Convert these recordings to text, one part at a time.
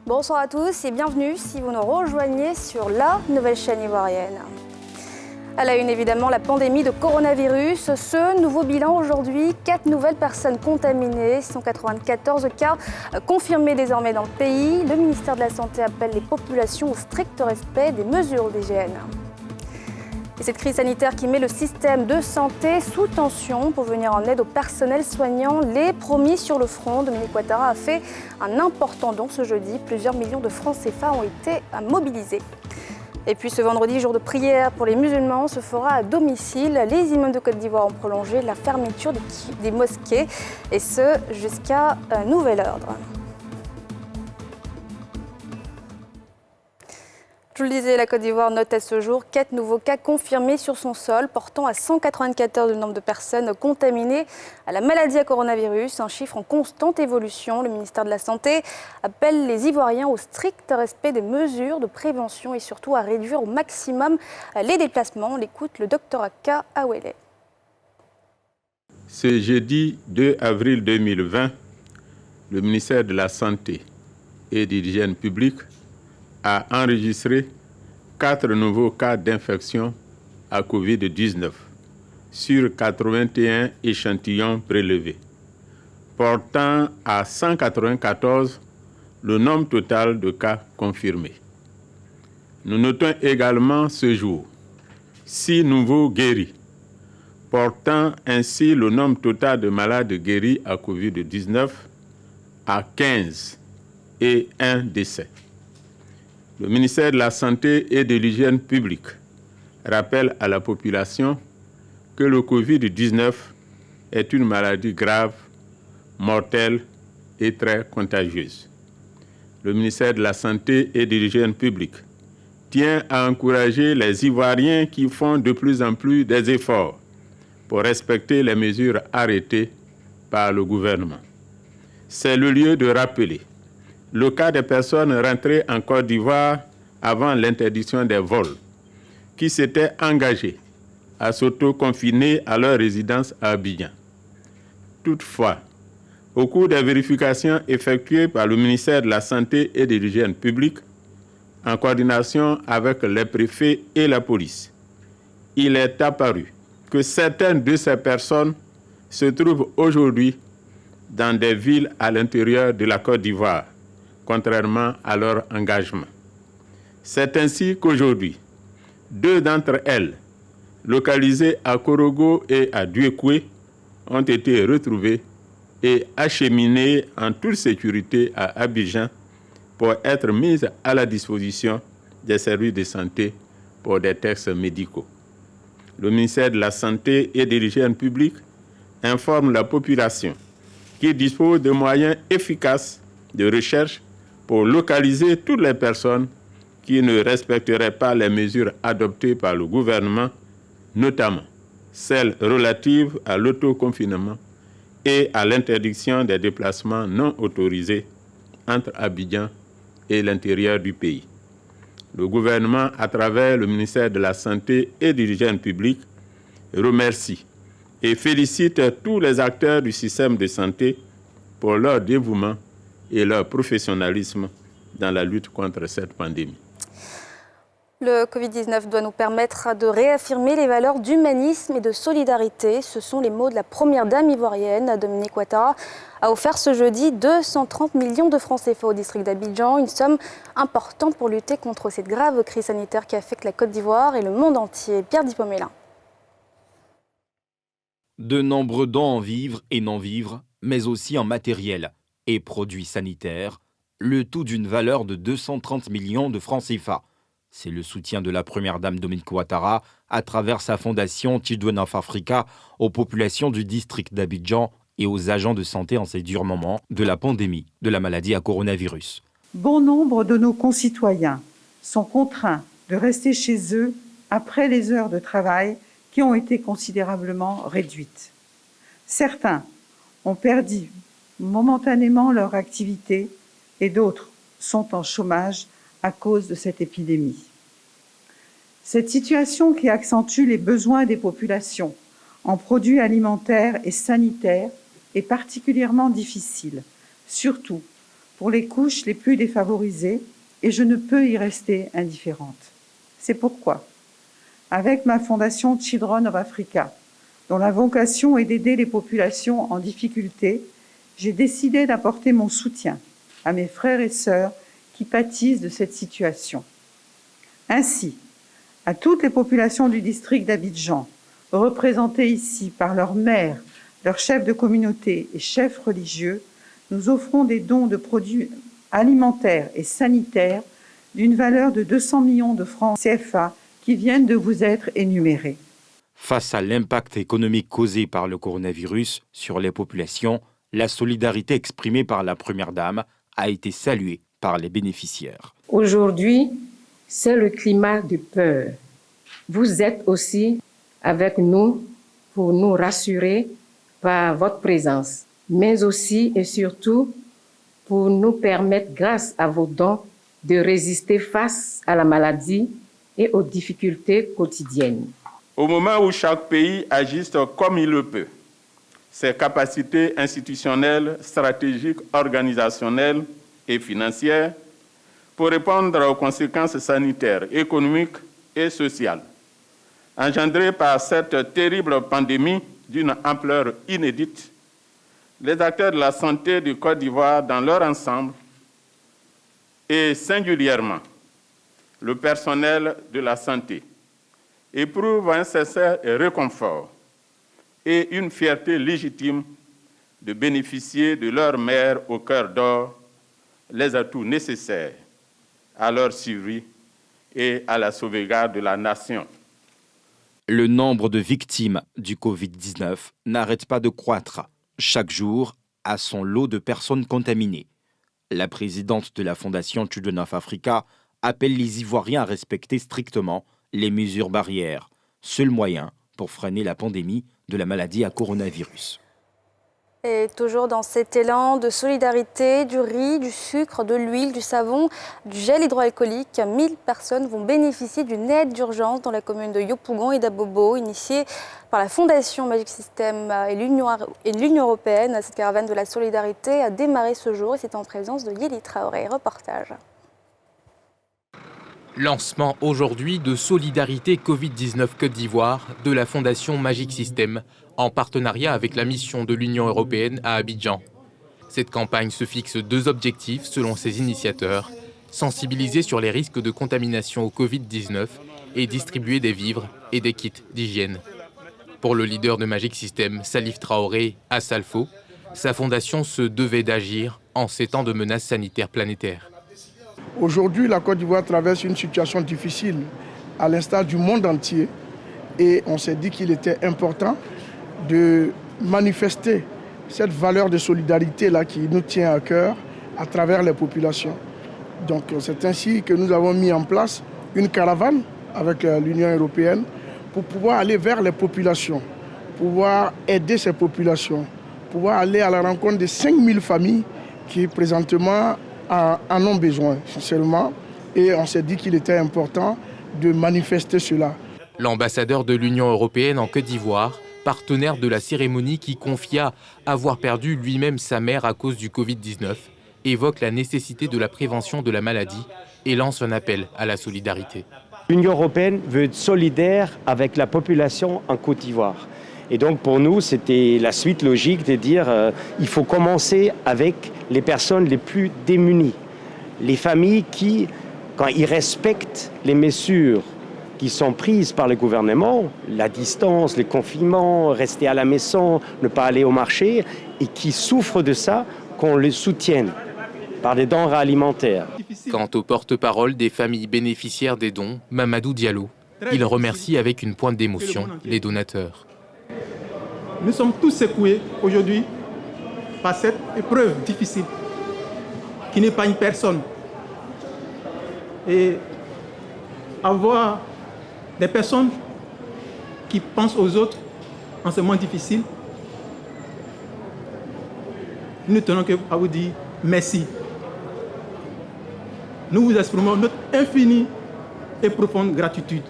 Bonsoir à tous et bienvenue si vous nous rejoignez sur la nouvelle chaîne ivoirienne. À la une évidemment, la pandémie de coronavirus. Ce nouveau bilan aujourd'hui, 4 nouvelles personnes contaminées, 194 cas confirmés désormais dans le pays. Le ministère de la Santé appelle les populations au strict respect des mesures d'hygiène. Et cette crise sanitaire qui met le système de santé sous tension pour venir en aide au personnel soignant. Les promis sur le front, Dominique Ouattara a fait un important don ce jeudi. Plusieurs millions de francs CFA ont été mobilisés. Et puis ce vendredi, jour de prière pour les musulmans, se fera à domicile. Les imams de Côte d'Ivoire ont prolongé la fermeture des mosquées, et ce jusqu'à nouvel ordre. Je vous le disais, la Côte d'Ivoire note à ce jour 4 nouveaux cas confirmés sur son sol, portant à 194 le nombre de personnes contaminées à la maladie à coronavirus, un chiffre en constante évolution. Le ministère de la Santé appelle les Ivoiriens au strict respect des mesures de prévention et surtout à réduire au maximum les déplacements. On l'écoute, le Dr Aka Awele. Ce jeudi 2 avril 2020, le ministère de la Santé et de l'Hygiène publique a enregistré 4 nouveaux cas d'infection à Covid-19 sur 81 échantillons prélevés, portant à 194 le nombre total de cas confirmés. Nous notons également ce jour 6 nouveaux guéris, portant ainsi le nombre total de malades guéris à Covid-19 à 15 et 1 décès. Le ministère de la Santé et de l'Hygiène publique rappelle à la population que le Covid-19 est une maladie grave, mortelle et très contagieuse. Le ministère de la Santé et de l'Hygiène publique tient à encourager les Ivoiriens qui font de plus en plus des efforts pour respecter les mesures arrêtées par le gouvernement. C'est le lieu de rappeler le cas des personnes rentrées en Côte d'Ivoire avant l'interdiction des vols, qui s'étaient engagées à s'auto-confiner à leur résidence à Abidjan. Toutefois, au cours des vérifications effectuées par le ministère de la Santé et de l'Hygiène publique, en coordination avec les préfets et la police, il est apparu que certaines de ces personnes se trouvent aujourd'hui dans des villes à l'intérieur de la Côte d'Ivoire, contrairement à leur engagement. C'est ainsi qu'aujourd'hui, 2 d'entre elles, localisées à Korogo et à Duékoué, ont été retrouvées et acheminées en toute sécurité à Abidjan pour être mises à la disposition des services de santé pour des tests médicaux. Le ministère de la Santé et de l'Hygiène publique informe la population qu'il dispose de moyens efficaces de recherche pour localiser toutes les personnes qui ne respecteraient pas les mesures adoptées par le gouvernement, notamment celles relatives à l'autoconfinement et à l'interdiction des déplacements non autorisés entre Abidjan et l'intérieur du pays. Le gouvernement, à travers le ministère de la Santé et de l'Hygiène publique, remercie et félicite tous les acteurs du système de santé pour leur dévouement et leur professionnalisme dans la lutte contre cette pandémie. Le Covid-19 doit nous permettre de réaffirmer les valeurs d'humanisme et de solidarité. Ce sont les mots de la première dame ivoirienne. Dominique Ouattara a offert ce jeudi 230 millions de francs CFA au district d'Abidjan, une somme importante pour lutter contre cette grave crise sanitaire qui affecte la Côte d'Ivoire et le monde entier. Pierre Dipomélin. De nombreux dons en vivres et non-vivres, mais aussi en matériel et produits sanitaires, le tout d'une valeur de 230 millions de francs CFA. C'est le soutien de la première dame Dominique Ouattara à travers sa fondation Children of Africa aux populations du district d'Abidjan et aux agents de santé en ces durs moments de la pandémie de la maladie à coronavirus. Bon nombre de nos concitoyens sont contraints de rester chez eux après les heures de travail qui ont été considérablement réduites. Certains ont perdu momentanément leur activité et d'autres sont en chômage à cause de cette épidémie. Cette situation qui accentue les besoins des populations en produits alimentaires et sanitaires est particulièrement difficile, surtout pour les couches les plus défavorisées et je ne peux y rester indifférente. C'est pourquoi, avec ma fondation Children of Africa, dont la vocation est d'aider les populations en difficulté, j'ai décidé d'apporter mon soutien à mes frères et sœurs qui pâtissent de cette situation. Ainsi, à toutes les populations du district d'Abidjan, représentées ici par leurs maires, leurs chefs de communauté et chefs religieux, nous offrons des dons de produits alimentaires et sanitaires d'une valeur de 200 millions de francs CFA qui viennent de vous être énumérés. Face à l'impact économique causé par le coronavirus sur les populations, la solidarité exprimée par la Première Dame a été saluée par les bénéficiaires. Aujourd'hui, c'est le climat de peur. Vous êtes aussi avec nous pour nous rassurer par votre présence, mais aussi et surtout pour nous permettre, grâce à vos dons, de résister face à la maladie et aux difficultés quotidiennes. Au moment où chaque pays agisse comme il le peut, ses capacités institutionnelles, stratégiques, organisationnelles et financières pour répondre aux conséquences sanitaires, économiques et sociales engendrées par cette terrible pandémie d'une ampleur inédite, les acteurs de la santé du Côte d'Ivoire dans leur ensemble et singulièrement le personnel de la santé éprouvent un sincère réconfort et une fierté légitime de bénéficier de leur mère au cœur d'or, les atouts nécessaires à leur survie et à la sauvegarde de la nation. Le nombre de victimes du Covid-19 n'arrête pas de croître. Chaque jour, à son lot de personnes contaminées. La présidente de la Fondation Children of Africa appelle les Ivoiriens à respecter strictement les mesures barrières, seul moyen pour freiner la pandémie de la maladie à coronavirus. Et toujours dans cet élan de solidarité, du riz, du sucre, de l'huile, du savon, du gel hydroalcoolique, 1000 personnes vont bénéficier d'une aide d'urgence dans la commune de Yopougon et d'Abobo, initiée par la Fondation Magic System et l'Union européenne. Cette caravane de la solidarité a démarré ce jour et c'est en présence de Yeli Traoré. Reportage. Lancement aujourd'hui de Solidarité Covid-19 Côte d'Ivoire de la Fondation Magic System en partenariat avec la mission de l'Union européenne à Abidjan. Cette campagne se fixe 2 objectifs selon ses initiateurs, sensibiliser sur les risques de contamination au Covid-19 et distribuer des vivres et des kits d'hygiène. Pour le leader de Magic System, Salif Traoré, à Salfo, sa fondation se devait d'agir en ces temps de menaces sanitaires planétaires. Aujourd'hui, la Côte d'Ivoire traverse une situation difficile, à l'instar du monde entier. Et on s'est dit qu'il était important de manifester cette valeur de solidarité-là qui nous tient à cœur à travers les populations. Donc c'est ainsi que nous avons mis en place une caravane avec l'Union européenne pour pouvoir aller vers les populations, pouvoir aider ces populations, pouvoir aller à la rencontre de 5000 familles qui présentement en ont besoin seulement. Et on s'est dit qu'il était important de manifester cela. L'ambassadeur de l'Union européenne en Côte d'Ivoire, partenaire de la cérémonie qui confia avoir perdu lui-même sa mère à cause du Covid-19, évoque la nécessité de la prévention de la maladie et lance un appel à la solidarité. L'Union européenne veut être solidaire avec la population en Côte d'Ivoire. Et donc pour nous, c'était la suite logique de dire il faut commencer avec les personnes les plus démunies. Les familles qui, quand ils respectent les mesures qui sont prises par le gouvernement, la distance, le confinement, rester à la maison, ne pas aller au marché, et qui souffrent de ça, qu'on les soutienne par des denrées alimentaires. Quant au porte-parole des familles bénéficiaires des dons, Mamadou Diallo, il remercie avec une pointe d'émotion les donateurs. Nous sommes tous secoués aujourd'hui par cette épreuve difficile qui n'épargne personne. Et avoir des personnes qui pensent aux autres en ce moment difficile, nous ne tenons qu'à vous dire merci. Nous vous exprimons notre infinie et profonde gratitude.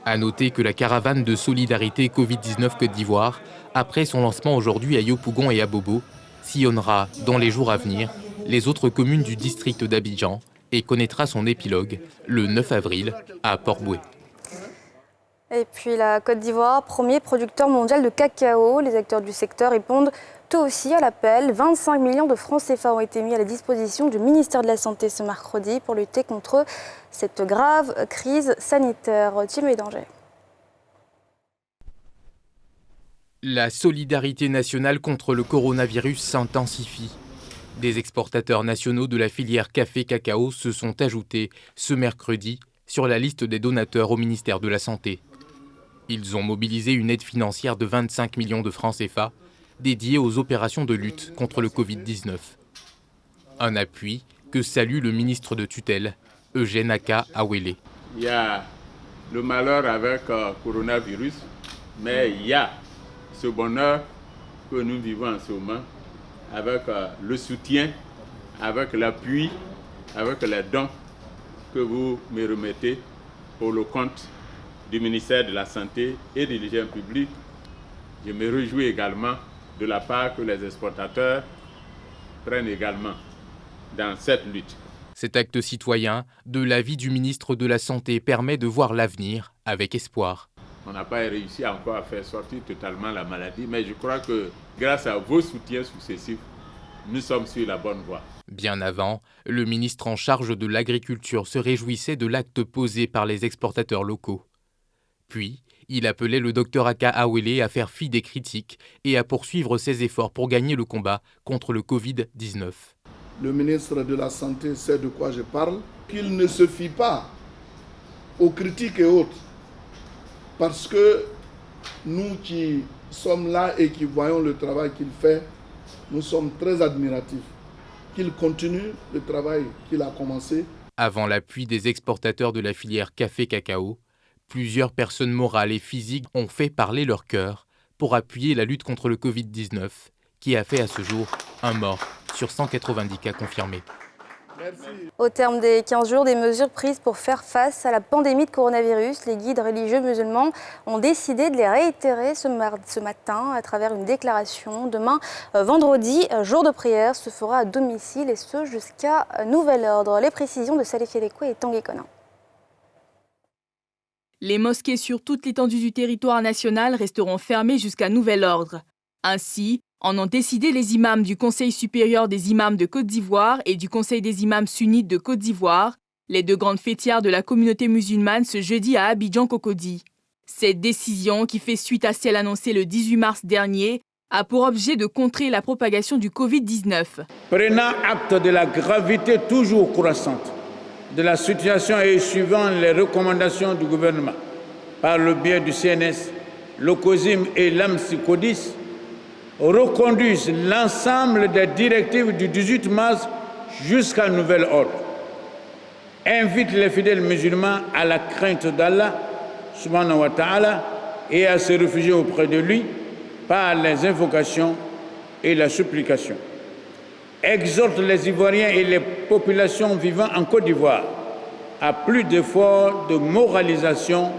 À noter que la caravane de solidarité Covid-19 Côte d'Ivoire, après son lancement aujourd'hui à Yopougon et à Bobo, sillonnera dans les jours à venir les autres communes du district d'Abidjan et connaîtra son épilogue le 9 avril à Port-Bouët. Et puis la Côte d'Ivoire, premier producteur mondial de cacao. Les acteurs du secteur répondent eux aussi à l'appel. 25 millions de francs CFA ont été mis à la disposition du ministère de la Santé ce mercredi pour lutter contre cette grave crise sanitaire. Thierry Danger. La solidarité nationale contre le coronavirus s'intensifie. Des exportateurs nationaux de la filière café-cacao se sont ajoutés ce mercredi sur la liste des donateurs au ministère de la Santé. Ils ont mobilisé une aide financière de 25 millions de francs CFA dédiée aux opérations de lutte contre le Covid-19. Un appui que salue le ministre de tutelle, Eugène Aka Awele. Il y a le malheur avec le coronavirus, mais il y a ce bonheur que nous vivons en ce moment avec le soutien, avec l'appui, avec les dons que vous me remettez pour le compte du ministère de la Santé et de l'Hygiène publique. Je me réjouis également de la part que les exportateurs prennent également dans cette lutte. Cet acte citoyen, de l'avis du ministre de la Santé, permet de voir l'avenir avec espoir. On n'a pas réussi encore à faire sortir totalement la maladie, mais je crois que grâce à vos soutiens successifs, nous sommes sur la bonne voie. Bien avant, le ministre en charge de l'agriculture se réjouissait de l'acte posé par les exportateurs locaux. Puis, il appelait le docteur Aka Awele à faire fi des critiques et à poursuivre ses efforts pour gagner le combat contre le Covid-19. Le ministre de la Santé sait de quoi je parle, qu'il ne se fie pas aux critiques et autres. Parce que nous qui sommes là et qui voyons le travail qu'il fait, nous sommes très admiratifs. Qu'il continue le travail qu'il a commencé. Avant l'appui des exportateurs de la filière café-cacao, plusieurs personnes morales et physiques ont fait parler leur cœur pour appuyer la lutte contre le Covid-19, qui a fait à ce jour un mort sur 190 cas confirmés. Merci. Au terme des 15 jours des mesures prises pour faire face à la pandémie de coronavirus, les guides religieux musulmans ont décidé de les réitérer ce matin à travers une déclaration. Demain, vendredi, jour de prière, se fera à domicile et ce jusqu'à nouvel ordre. Les précisions de Salif Yeleko et Tanguy Conin. Les mosquées sur toute l'étendue du territoire national resteront fermées jusqu'à nouvel ordre. Ainsi, en ont décidé les imams du Conseil supérieur des imams de Côte d'Ivoire et du Conseil des imams sunnites de Côte d'Ivoire, les deux grandes fêtières de la communauté musulmane ce jeudi à Abidjan-Cocody. Cette décision, qui fait suite à celle annoncée le 18 mars dernier, a pour objet de contrer la propagation du Covid-19. Prenant acte de la gravité toujours croissante de la situation et suivant les recommandations du gouvernement par le biais du CNS, l'OCOSIM et l'AMSICODIS, reconduisent l'ensemble des directives du 18 mars jusqu'à nouvel ordre. Invite les fidèles musulmans à la crainte d'Allah, subhanahu wa ta'ala, et à se réfugier auprès de lui par les invocations et la supplication. Exhorte les Ivoiriens et les populations vivant en Côte d'Ivoire à plus d'efforts de moralisation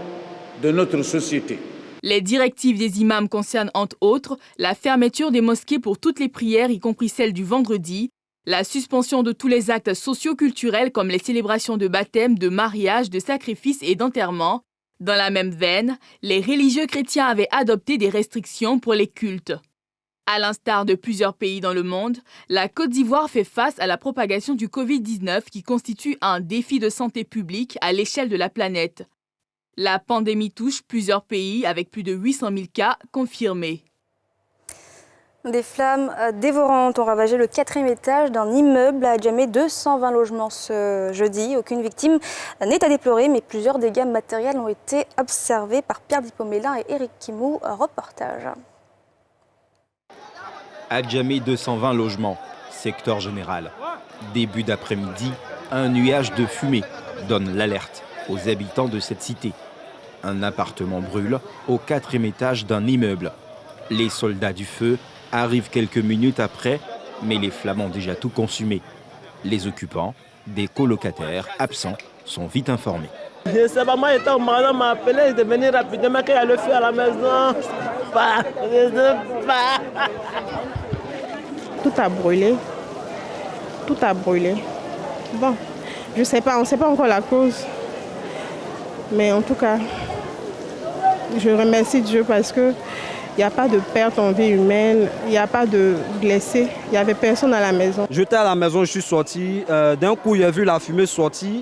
de notre société. Les directives des imams concernent entre autres la fermeture des mosquées pour toutes les prières, y compris celles du vendredi, la suspension de tous les actes socio-culturels comme les célébrations de baptême, de mariage, de sacrifice et d'enterrement. Dans la même veine, les religieux chrétiens avaient adopté des restrictions pour les cultes. À l'instar de plusieurs pays dans le monde, la Côte d'Ivoire fait face à la propagation du Covid-19 qui constitue un défi de santé publique à l'échelle de la planète. La pandémie touche plusieurs pays avec plus de 800 000 cas confirmés. Des flammes dévorantes ont ravagé le 4e étage d'un immeuble à Adjamé, 220 logements ce jeudi. Aucune victime n'est à déplorer, mais plusieurs dégâts matériels ont été observés par Pierre Dipomélin et Éric Kimou. Reportage. Adjamé, 220 logements, secteur général. Début d'après-midi, un nuage de fumée donne l'alerte aux habitants de cette cité. Un appartement brûle au 4e étage d'un immeuble. Les soldats du feu arrivent quelques minutes après, mais les flammes ont déjà tout consumé. Les occupants, des colocataires absents, sont vite informés. Je sais pas, moi j'étais au magasin, m'a appelé de venir rapidement qu'il y a le feu à la maison. Je sais pas. Tout a brûlé. tout a brûlé. Bon, je sais pas, on ne sait pas encore la cause. Mais en tout cas, je remercie Dieu parce que il n'y a pas de perte en vie humaine, il n'y a pas de blessés, il n'y avait personne à la maison. J'étais à la maison, je suis sorti. D'un coup, j'ai vu la fumée sortir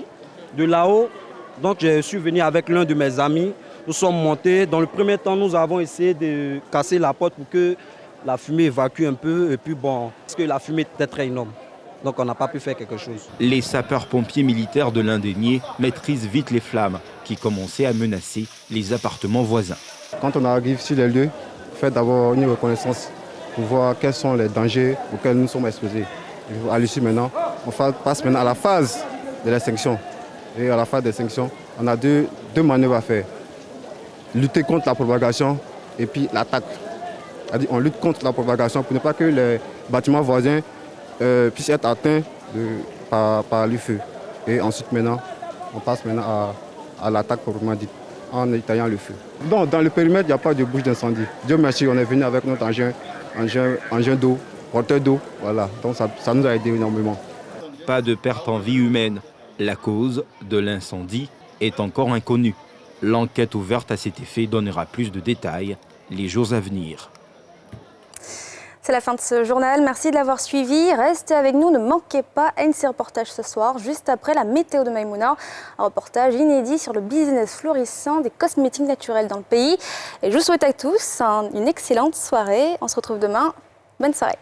de là-haut. Donc, je suis venu avec l'un de mes amis. Nous sommes montés. Dans le premier temps, nous avons essayé de casser la porte pour que la fumée évacue un peu. Et puis bon, parce que la fumée était très énorme. Donc, on n'a pas pu faire quelque chose. Les sapeurs-pompiers militaires de l'Indénié maîtrisent vite les flammes qui commençaient à menacer les appartements voisins. Quand on arrive sur les lieux, fait d'abord une reconnaissance pour voir quels sont les dangers auxquels nous sommes exposés. À l'issue maintenant, on passe maintenant à la phase de l'extinction. Et à la phase de l'extinction, on a deux manœuvres à faire. Lutter contre la propagation et puis l'attaque. C'est-à-dire on lutte contre la propagation pour ne pas que les bâtiments voisins puissent être atteints par le feu. Et ensuite maintenant, on passe maintenant à l'attaque proprement dite, en éteignant le feu. Donc, dans le périmètre, il n'y a pas de bouche d'incendie. Dieu merci, on est venu avec notre engin d'eau, porteur d'eau. Voilà, donc ça nous a aidé énormément. Pas de perte en vie humaine. La cause de l'incendie est encore inconnue. L'enquête ouverte à cet effet donnera plus de détails les jours à venir. C'est la fin de ce journal. Merci de l'avoir suivi. Restez avec nous. Ne manquez pas NC Reportage ce soir, juste après la météo de Maïmouna. Un reportage inédit sur le business florissant des cosmétiques naturels dans le pays. Et je vous souhaite à tous une excellente soirée. On se retrouve demain. Bonne soirée.